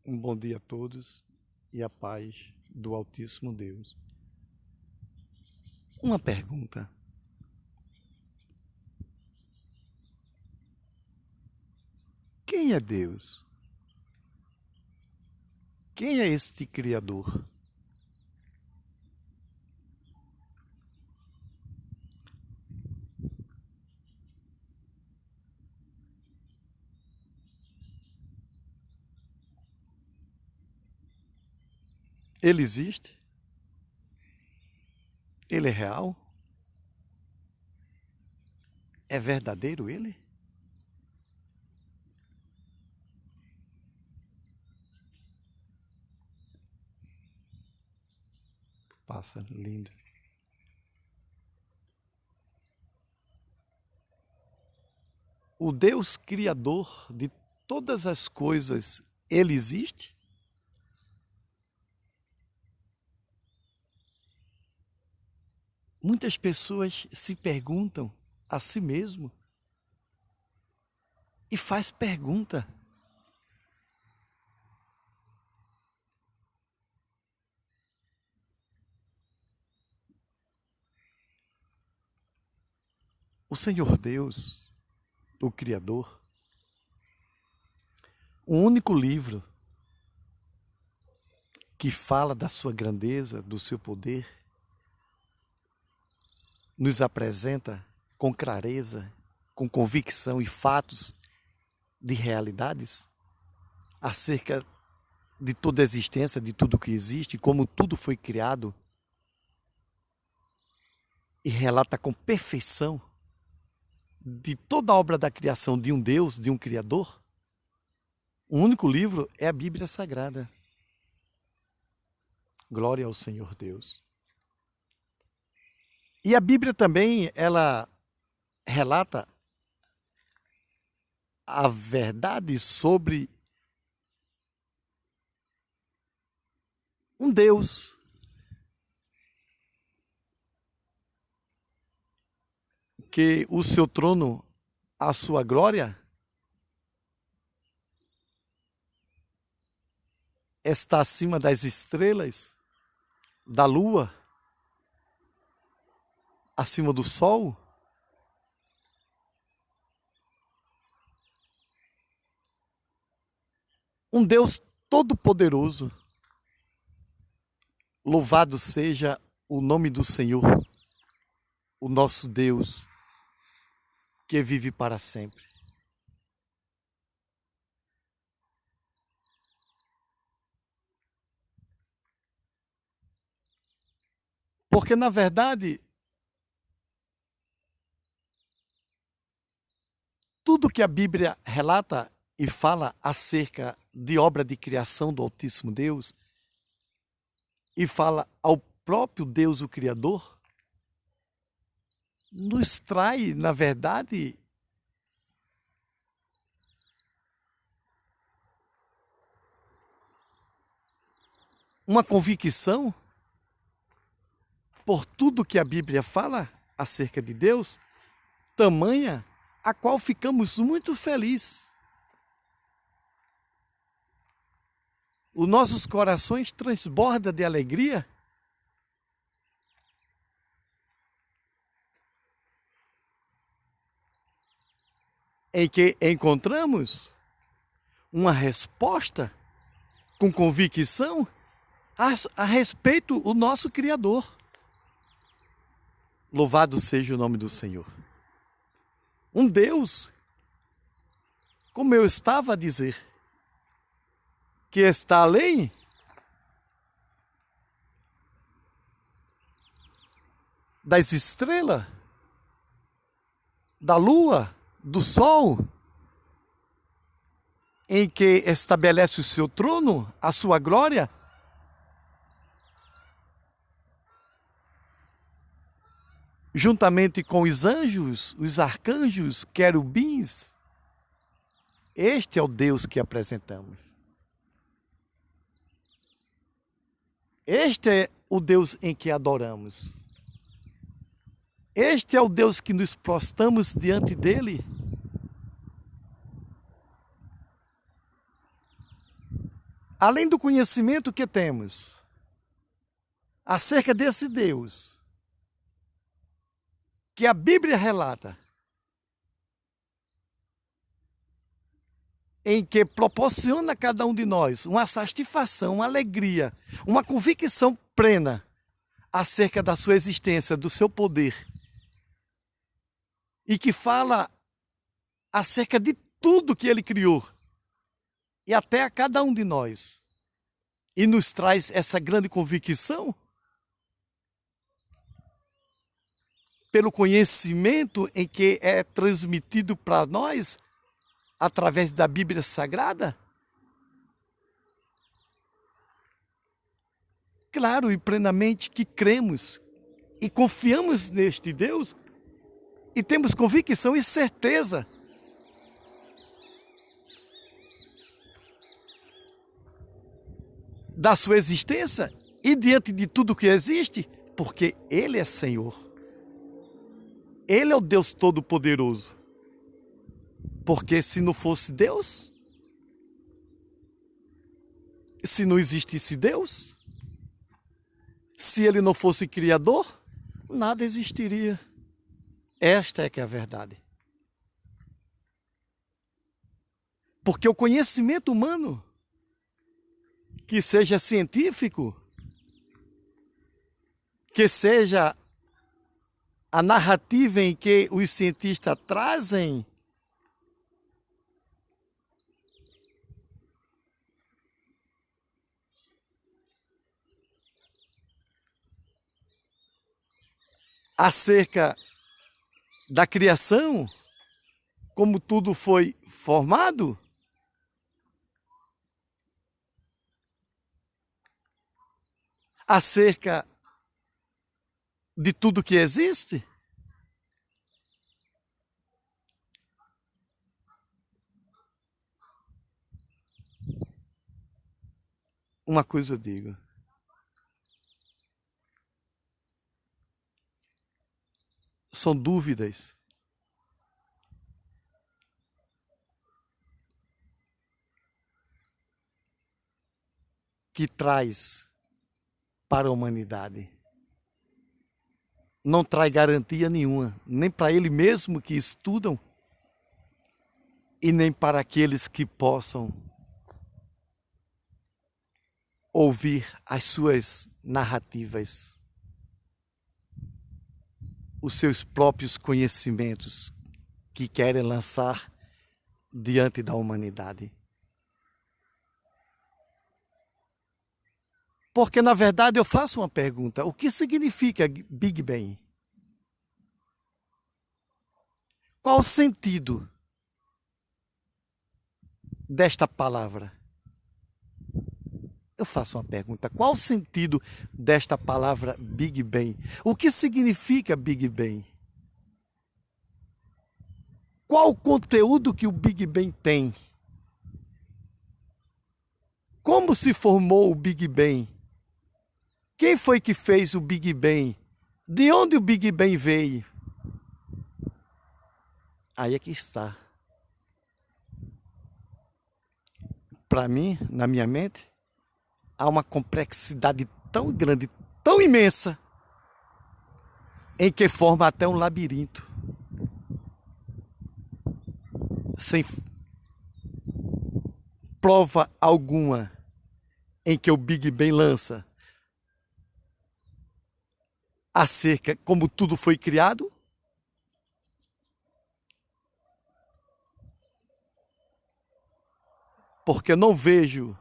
Um bom dia a todos e a paz do Altíssimo Deus. Uma pergunta: quem é Deus? Quem é este Criador? Ele existe? Ele é real? É verdadeiro ele? Passa, lindo. O Deus Criador de todas as coisas, ele existe? Muitas pessoas se perguntam a si mesmo e faz pergunta: o Senhor Deus, o Criador, o único livro que fala da sua grandeza, do seu poder, nos apresenta com clareza, com convicção e fatos de realidades acerca de toda a existência, de tudo que existe, como tudo foi criado, e relata com perfeição de toda a obra da criação de um Deus, de um Criador. O único livro é a Bíblia Sagrada. Glória ao Senhor Deus. E a Bíblia também, ela relata a verdade sobre um Deus que o seu trono, a sua glória, está acima das estrelas, da lua, acima do sol. Um Deus todo-poderoso. Louvado seja o nome do Senhor, o nosso Deus, que vive para sempre. Porque, na verdade, tudo que a Bíblia relata e fala acerca de obra de criação do Altíssimo Deus, e fala ao próprio Deus, o Criador, nos traz, na verdade, uma convicção por tudo que a Bíblia fala acerca de Deus, tamanha a qual ficamos muito felizes. Os nossos corações transbordam de alegria em que encontramos uma resposta com convicção a respeito do nosso Criador. Louvado seja o nome do Senhor. Um Deus, como eu estava a dizer, que está além das estrelas, da lua, do sol, em que estabelece o seu trono, a sua glória, juntamente com os anjos, os arcanjos, querubins. Este é o Deus que apresentamos. Este é o Deus em que adoramos. Este é o Deus que nos prostramos diante dele. além do conhecimento que temos acerca desse Deus, que a Bíblia relata, em que proporciona a cada um de nós uma satisfação, uma alegria, uma convicção plena acerca da sua existência, do seu poder, e que fala acerca de tudo que ele criou, e até a cada um de nós, e nos traz essa grande convicção, pelo conhecimento em que é transmitido para nós, através da Bíblia Sagrada? Claro e plenamente que cremos e confiamos neste Deus e temos convicção e certeza da sua existência e diante de tudo que existe, porque Ele é Senhor. Ele é o Deus Todo-Poderoso. Porque se não fosse Deus, se não existisse Deus, se Ele não fosse Criador, nada existiria. Esta é que é a verdade. Porque o conhecimento humano, que seja científico, que seja a narrativa em que os cientistas trazem, acerca da criação, como tudo foi formado, acerca de tudo que existe, uma coisa eu digo: são dúvidas que traz para a humanidade. Não traz garantia nenhuma, nem para ele mesmo que estudam, e nem para aqueles que possam ouvir as suas narrativas, os seus próprios conhecimentos que querem lançar diante da humanidade. Porque, na verdade, eu faço uma pergunta: o que significa Big Bang? Qual o sentido desta palavra? Eu faço uma pergunta: qual o sentido desta palavra Big Bang? O que significa Big Bang? Qual o conteúdo que o Big Bang tem? Como se formou o Big Bang? Quem foi que fez o Big Bang? De onde o Big Bang veio? Aí é que está. Para mim, na minha mente, há uma complexidade tão grande, tão imensa, em que forma até um labirinto, sem prova alguma em que o Big Bang lança acerca como tudo foi criado. Porque não vejo,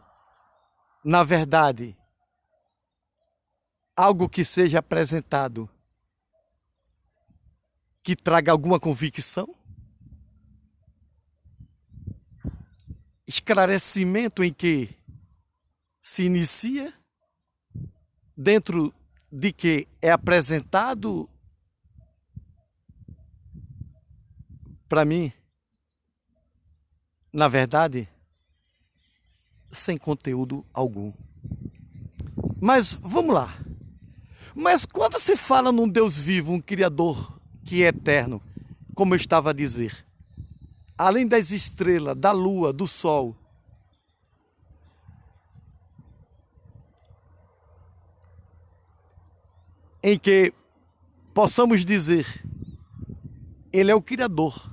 na verdade, algo que seja apresentado que traga alguma convicção, esclarecimento em que se inicia, dentro de que é apresentado, para mim, na verdade, sem conteúdo algum. Mas vamos lá. Mas quando se fala num Deus vivo, um Criador que é eterno, como eu estava a dizer, além das estrelas, da lua, do sol, em que possamos dizer, ele é o Criador.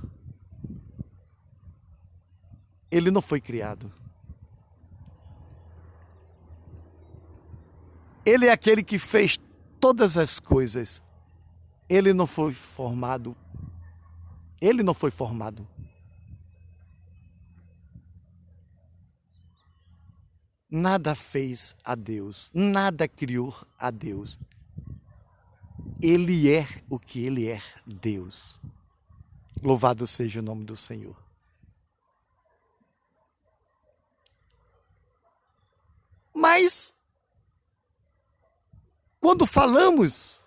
Ele não foi criado. Ele é aquele que fez todas as coisas. Ele não foi formado. Ele não foi formado. Nada fez a Deus. Nada criou a Deus. Ele é o que ele é, Deus. Louvado seja o nome do Senhor. Mas, quando falamos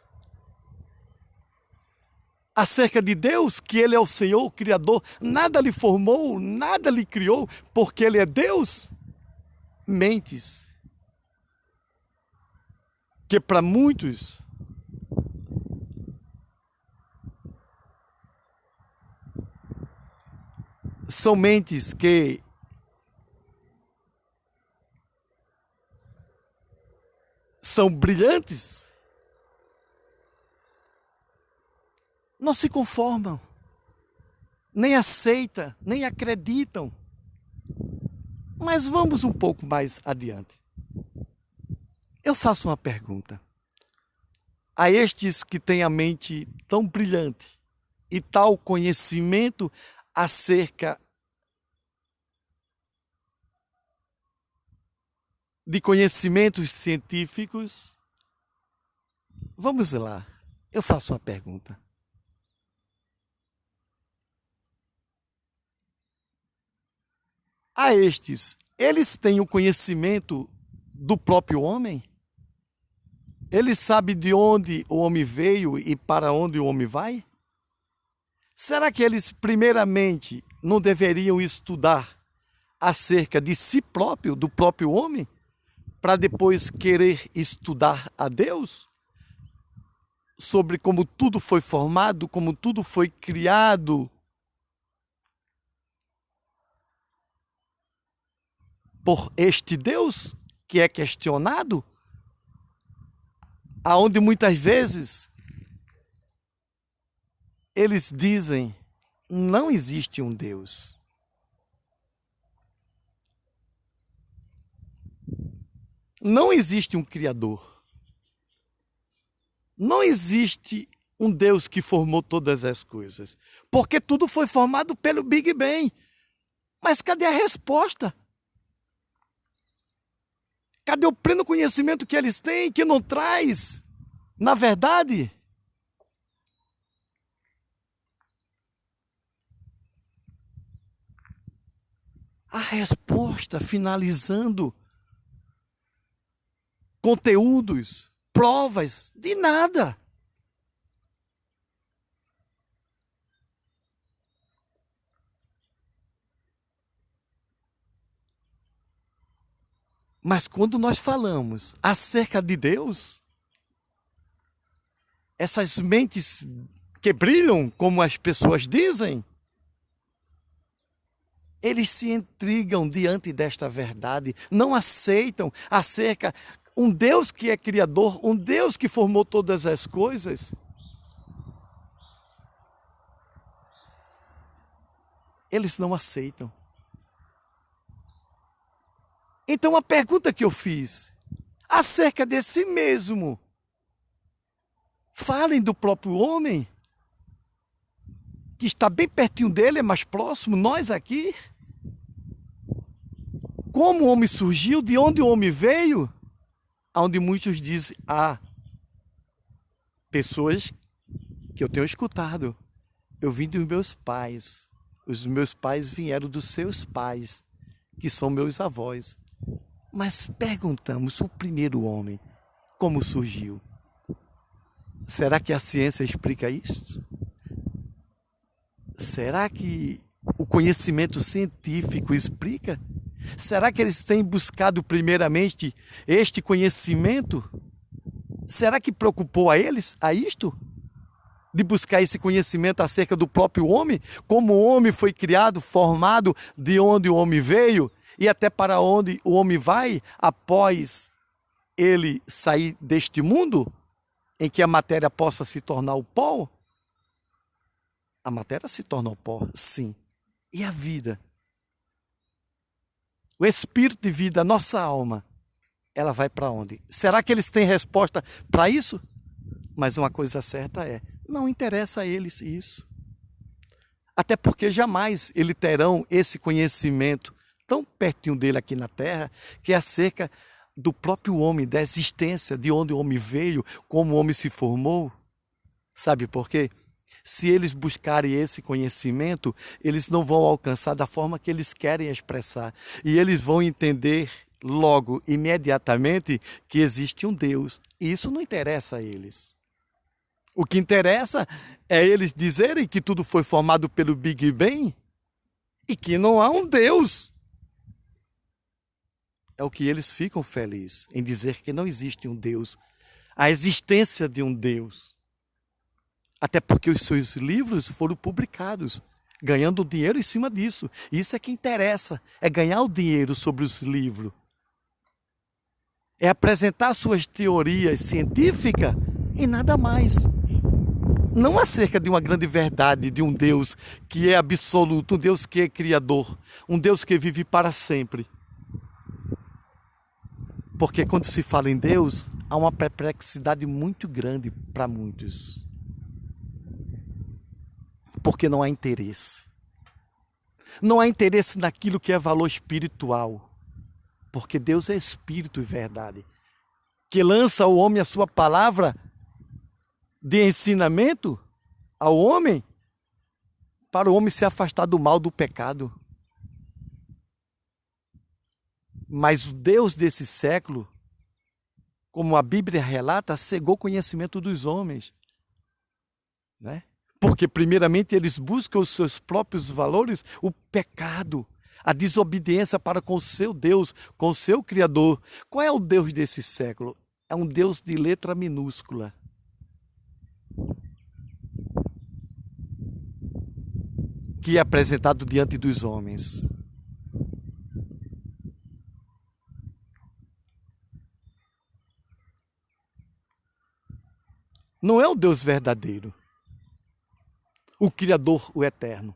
acerca de Deus, que Ele é o Senhor, o Criador, nada lhe formou, nada lhe criou, porque Ele é Deus, mentes. Que para muitos são mentes que são brilhantes, não se conformam, nem aceitam, nem acreditam. Mas vamos um pouco mais adiante. Eu faço uma pergunta. A estes que têm a mente tão brilhante e tal conhecimento acerca de conhecimentos científicos, vamos lá, eu faço uma pergunta. A estes, eles têm o conhecimento do próprio homem? Eles sabem de onde o homem veio e para onde o homem vai? Será que eles, primeiramente, não deveriam estudar acerca de si próprio, do próprio homem, para depois querer estudar a Deus? Sobre como tudo foi formado, como tudo foi criado por este Deus que é questionado, aonde muitas vezes eles dizem, não existe um Deus. Não existe um Criador. Não existe um Deus que formou todas as coisas. Porque tudo foi formado pelo Big Bang. Mas cadê a resposta? Cadê o pleno conhecimento que eles têm, que não traz, na verdade, a resposta, finalizando conteúdos, provas, de nada. Mas quando nós falamos acerca de Deus, essas mentes que brilham, como as pessoas dizem, eles se intrigam diante desta verdade, não aceitam acerca um Deus que é criador, um Deus que formou todas as coisas. Eles não aceitam. Então a pergunta que eu fiz, acerca de si mesmo, falem do próprio homem, que está bem pertinho dele, é mais próximo, nós aqui. Como o homem surgiu, de onde o homem veio, onde muitos dizem, pessoas que eu tenho escutado, eu vim dos meus pais, os meus pais vieram dos seus pais, que são meus avós. Mas perguntamos, o primeiro homem, como surgiu? Será que a ciência explica isso? Será que o conhecimento científico explica? Será que eles têm buscado primeiramente este conhecimento? Será que preocupou a eles a isto? De buscar esse conhecimento acerca do próprio homem? Como o homem foi criado, formado, de onde o homem veio? E até para onde o homem vai após ele sair deste mundo? em que a matéria possa se tornar o pó? A matéria se torna o pó, sim. E a vida? O espírito de vida, a nossa alma, ela vai para onde? Será que eles têm resposta para isso? Mas uma coisa certa é, não interessa a eles isso. Até porque jamais eles terão esse conhecimento tão pertinho dele aqui na Terra, que é acerca do próprio homem, da existência, de onde o homem veio, como o homem se formou. Sabe por quê? Se eles buscarem esse conhecimento, eles não vão alcançar da forma que eles querem expressar. E eles vão entender logo, imediatamente, que existe um Deus. E isso não interessa a eles. O que interessa é eles dizerem que tudo foi formado pelo Big Bang e que não há um Deus. É o que eles ficam felizes, em dizer que não existe um Deus. A existência de um Deus. Até porque os seus livros foram publicados, ganhando dinheiro em cima disso. Isso é que interessa, é ganhar o dinheiro sobre os livros. É apresentar suas teorias científicas e nada mais. Não acerca de uma grande verdade, de um Deus que é absoluto, um Deus que é criador, um Deus que vive para sempre. Porque quando se fala em Deus, há uma perplexidade muito grande para muitos. Porque não há interesse. Não há interesse naquilo que é valor espiritual. Porque Deus é espírito e verdade. Que lança ao homem a sua palavra de ensinamento ao homem, para o homem se afastar do mal, do pecado. Mas o Deus desse século, como a Bíblia relata, cegou o conhecimento dos homens. Né? Porque primeiramente eles buscam os seus próprios valores, o pecado, a desobediência para com o seu Deus, com o seu Criador. Qual é o Deus desse século? É um Deus de letra minúscula. Que é apresentado diante dos homens. Não é o Deus verdadeiro. O Criador, o Eterno.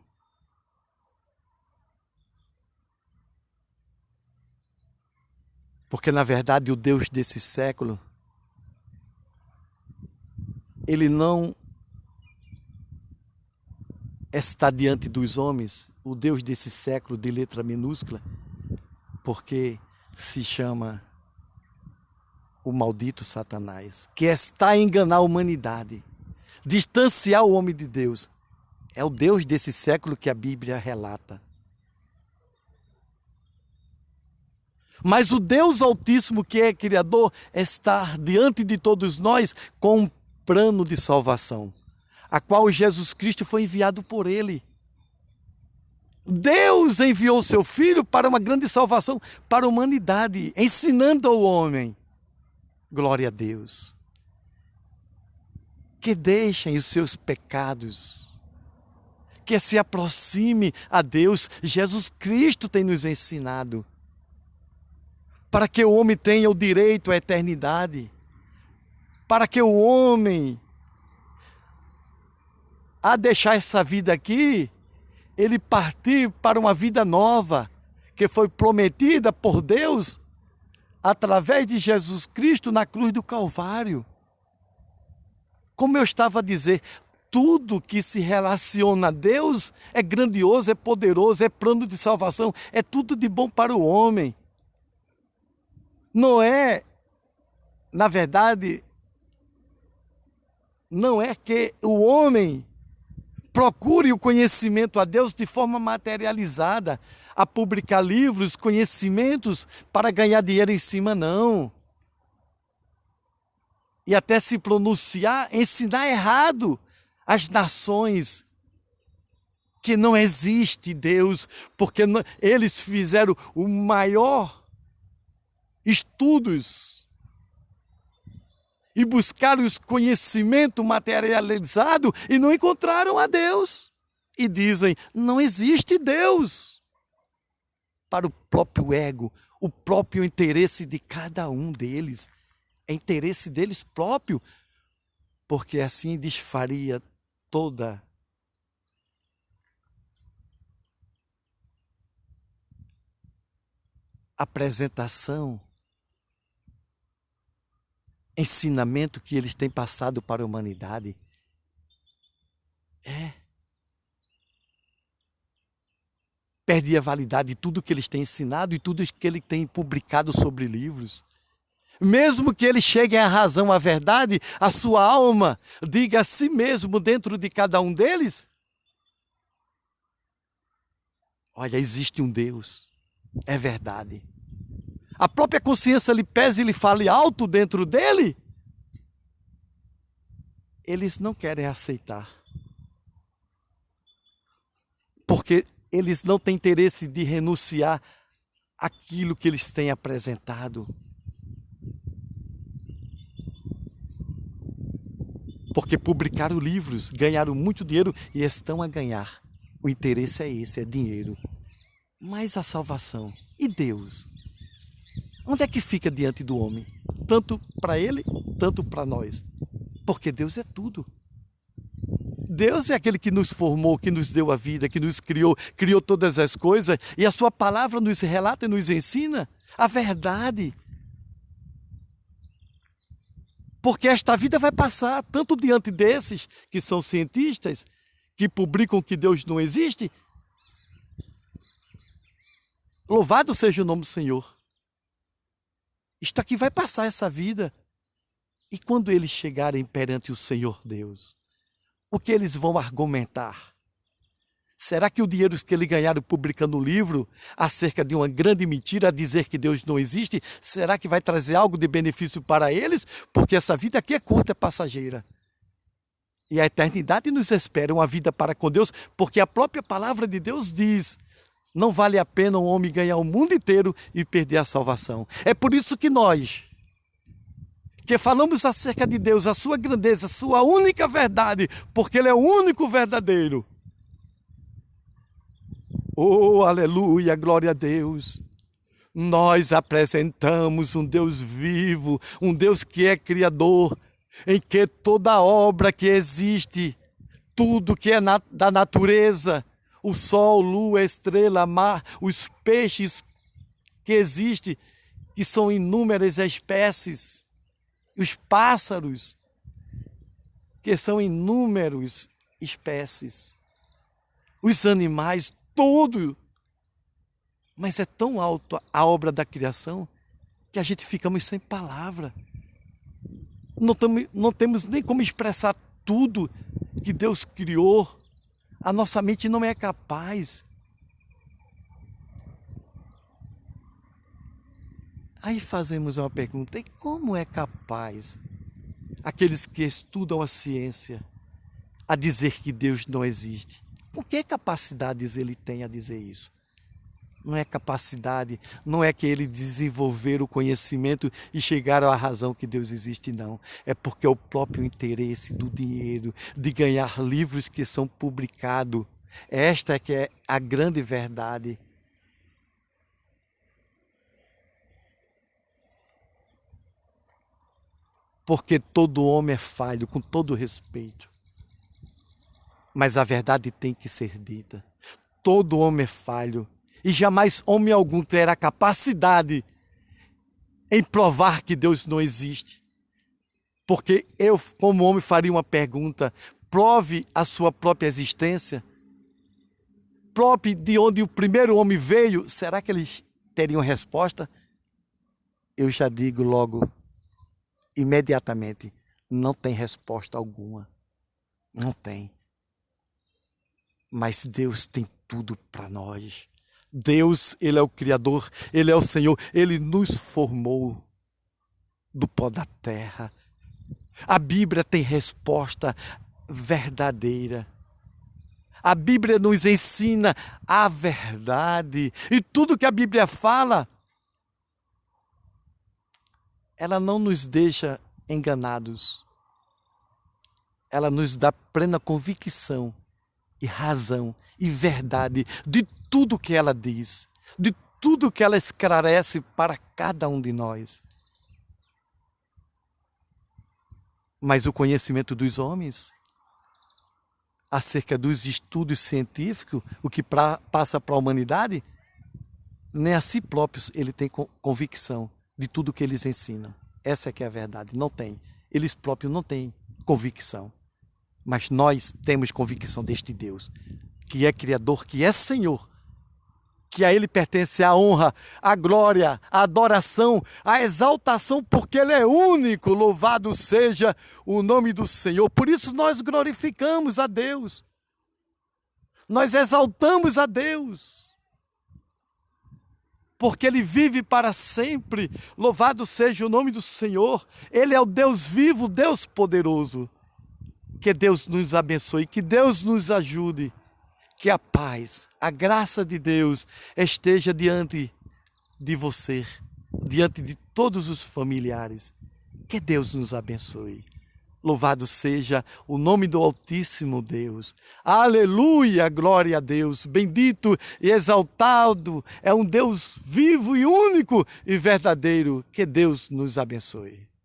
Porque, na verdade, o Deus desse século, ele não está diante dos homens, o Deus desse século de letra minúscula, porque se chama o maldito Satanás, que está a enganar a humanidade, distanciar o homem de Deus. É o Deus desse século que a Bíblia relata. Mas o Deus Altíssimo, que é Criador, está diante de todos nós com um plano de salvação, a qual Jesus Cristo foi enviado por ele. Deus enviou seu Filho para uma grande salvação para a humanidade, ensinando ao homem. Glória a Deus. Que deixem os seus pecados, que se aproxime a Deus. Jesus Cristo tem nos ensinado. Para que o homem tenha o direito à eternidade. Para que o homem, a deixar essa vida aqui, ele partir para uma vida nova, que foi prometida por Deus, através de Jesus Cristo na cruz do Calvário. Como eu estava a dizer, tudo que se relaciona a Deus é grandioso, é poderoso, é plano de salvação, é tudo de bom para o homem. Não é, na verdade, não é que o homem procure o conhecimento a Deus de forma materializada, a publicar livros, conhecimentos para ganhar dinheiro em cima, não. E até se pronunciar, ensinar errado as nações que não existe Deus, porque eles fizeram o maior estudos e buscaram os conhecimentos materializados e não encontraram a Deus. E dizem, não existe Deus. Para o próprio ego, o próprio interesse de cada um deles. É interesse deles próprio. porque assim desfaria toda apresentação, ensinamento que eles têm passado para a humanidade. Perde a validade de tudo que eles têm ensinado e tudo que eles têm publicado sobre livros. Mesmo que eles cheguem à razão, à verdade, a sua alma diga a si mesmo dentro de cada um deles: olha, existe um Deus, é verdade. A própria consciência lhe pese e lhe fale alto dentro dele. Eles não querem aceitar. Porque eles não têm interesse de renunciar àquilo que eles têm apresentado. Porque publicaram livros, ganharam muito dinheiro e estão a ganhar. O interesse é esse, é dinheiro. Mas a salvação e Deus? Onde é que fica diante do homem? Tanto para ele, tanto para nós. Porque Deus é tudo. Deus é aquele que nos formou, que nos deu a vida, que nos criou, criou todas as coisas, e a sua palavra nos relata e nos ensina a verdade. Porque esta vida vai passar tanto diante desses que são cientistas, que publicam que Deus não existe. Louvado seja o nome do Senhor. Isto aqui vai passar essa vida. E quando eles chegarem perante o Senhor Deus, o que eles vão argumentar? Será que o dinheiro que eles ganharam publicando um livro acerca de uma grande mentira, a dizer que Deus não existe, será que vai trazer algo de benefício para eles? Porque essa vida aqui é curta, é passageira. E a eternidade nos espera, uma vida para com Deus, porque a própria palavra de Deus diz: não vale a pena um homem ganhar o mundo inteiro e perder a salvação. É por isso que nós, que falamos acerca de Deus, a sua grandeza, a sua única verdade, porque Ele é o único verdadeiro. Oh, aleluia, glória a Deus. Nós apresentamos um Deus vivo, um Deus que é criador, em que toda obra que existe, tudo que é da natureza, o sol, lua, estrela, mar, os peixes que existem, que são inúmeras espécies, os pássaros, que são inúmeras espécies, os animais, tudo. Mas é tão alto a obra da criação que a gente ficamos sem palavra. Não temos nem como expressar tudo que Deus criou. A nossa mente não é capaz. Aí fazemos uma pergunta: e como é capaz aqueles que estudam a ciência a dizer que Deus não existe? Com que capacidades ele tem a dizer isso? Não é capacidade, não é que ele desenvolver o conhecimento e chegaram à razão que Deus existe, não. É porque é o próprio interesse do dinheiro, de ganhar livros que são publicados. Esta é que é a grande verdade. Porque todo homem é falho, com todo respeito. Mas a verdade tem que ser dita. Todo homem é falho. E jamais homem algum terá capacidade em provar que Deus não existe. Porque eu, como homem, faria uma pergunta: prove a sua própria existência. Prove de onde o primeiro homem veio. Será que eles teriam resposta? Eu já digo logo, imediatamente, não tem resposta alguma. Não tem. Mas Deus tem tudo para nós. Deus, Ele é o Criador, Ele é o Senhor, Ele nos formou do pó da terra. A Bíblia tem resposta verdadeira. A Bíblia nos ensina a verdade. E tudo que a Bíblia fala, ela não nos deixa enganados. Ela nos dá plena convicção e razão e verdade de tudo que ela diz, de tudo que ela esclarece para cada um de nós. Mas o conhecimento dos homens acerca dos estudos científicos, o que passa para a humanidade, nem a si próprios ele tem convicção de tudo que eles ensinam. Essa é que é a verdade, não tem. Eles próprios não têm convicção. Mas nós temos convicção deste Deus, que é Criador, que é Senhor, que a Ele pertence a honra, a glória, a adoração, a exaltação, porque Ele é único. Louvado seja o nome do Senhor. Por isso nós glorificamos a Deus. Nós exaltamos a Deus. Porque Ele vive para sempre. Louvado seja o nome do Senhor. Ele é o Deus vivo, Deus poderoso. Que Deus nos abençoe, que Deus nos ajude. Que a paz, a graça de Deus esteja diante de você, diante de todos os familiares. Que Deus nos abençoe. Louvado seja o nome do Altíssimo Deus. Aleluia, glória a Deus. Bendito e exaltado é um Deus vivo e único e verdadeiro. Que Deus nos abençoe.